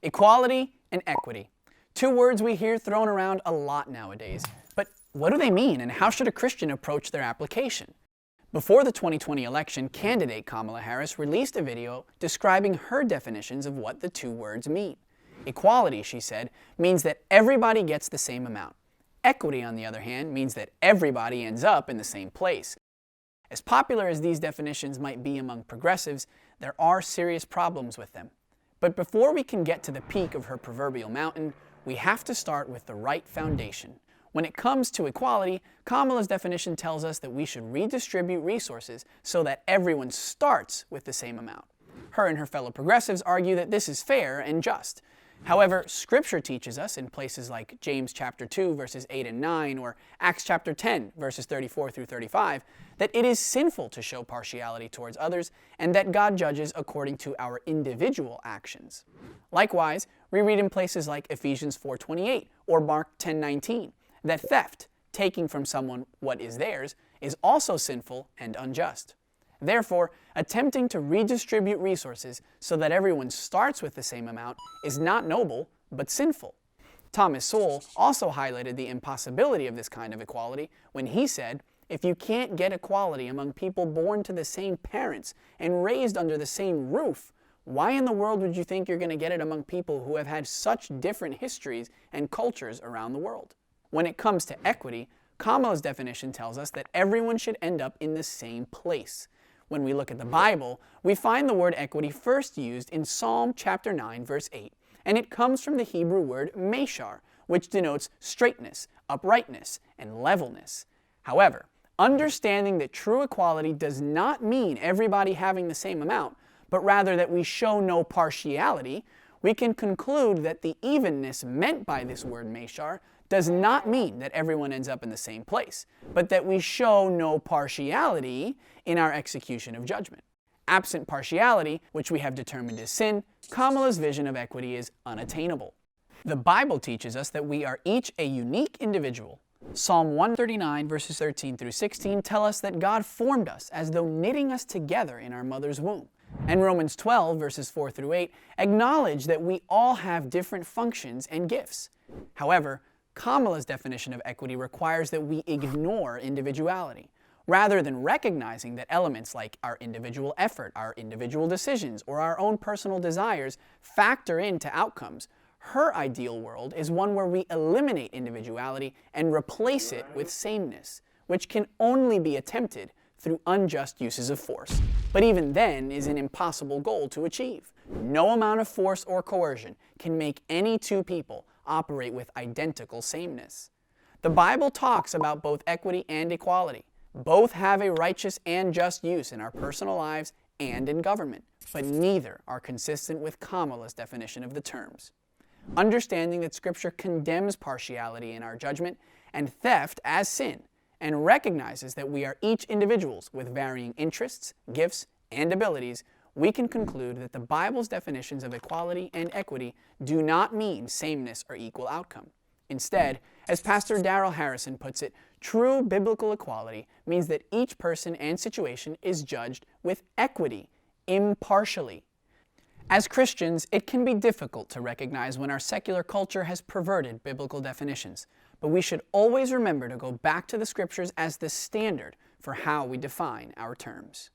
Equality and equity. Two words we hear thrown around a lot nowadays. But what do they mean, and how should a Christian approach their application? Before the 2020 election, candidate Kamala Harris released a video describing her definitions of what the two words mean. Equality, she said, means that everybody gets the same amount. Equity, on the other hand, means that everybody ends up in the same place. As popular as these definitions might be among progressives, there are serious problems with them. But before we can get to the peak of her proverbial mountain, we have to start with the right foundation. When it comes to equality, Kamala's definition tells us that we should redistribute resources so that everyone starts with the same amount. Her and her fellow progressives argue that this is fair and just. However, Scripture teaches us in places like James chapter 2 verses 8 and 9 or Acts chapter 10 verses 34 through 35 that it is sinful to show partiality towards others and that God judges according to our individual actions. Likewise, we read in places like Ephesians 4:28 or Mark 10:19 that theft, taking from someone what is theirs, is also sinful and unjust. Therefore, attempting to redistribute resources so that everyone starts with the same amount is not noble, but sinful. Thomas Sowell also highlighted the impossibility of this kind of equality when he said, if you can't get equality among people born to the same parents and raised under the same roof, why in the world would you think you're going to get it among people who have had such different histories and cultures around the world? When it comes to equity, Kamala's definition tells us that everyone should end up in the same place. When we look at the Bible, we find the word equity first used in Psalm chapter 9, verse 8, and it comes from the Hebrew word meshar, which denotes straightness, uprightness, and levelness. However, understanding that true equality does not mean everybody having the same amount, but rather that we show no partiality, we can conclude that the evenness meant by this word meshar does not mean that everyone ends up in the same place, but that we show no partiality in our execution of judgment. Absent partiality, which we have determined is sin, Kamala's vision of equity is unattainable. The Bible teaches us that we are each a unique individual. Psalm 139 verses 13 through 16 tell us that God formed us as though knitting us together in our mother's womb. And Romans 12 verses 4 through 8 acknowledge that we all have different functions and gifts. However, Kamala's definition of equity requires that we ignore individuality. Rather than recognizing that elements like our individual effort, our individual decisions, or our own personal desires factor into outcomes, her ideal world is one where we eliminate individuality and replace it with sameness, which can only be attempted through unjust uses of force. But even then is an impossible goal to achieve. No amount of force or coercion can make any two people operate with identical sameness. The Bible talks about both equity and equality. Both have a righteous and just use in our personal lives and in government, but neither are consistent with Kamala's definition of the terms. Understanding that Scripture condemns partiality in our judgment and theft as sin, and recognizes that we are each individuals with varying interests, gifts, and abilities, we can conclude that the Bible's definitions of equality and equity do not mean sameness or equal outcome. Instead, as Pastor Darrell Harrison puts it, true biblical equality means that each person and situation is judged with equity, impartially. As Christians, it can be difficult to recognize when our secular culture has perverted biblical definitions, but we should always remember to go back to the Scriptures as the standard for how we define our terms.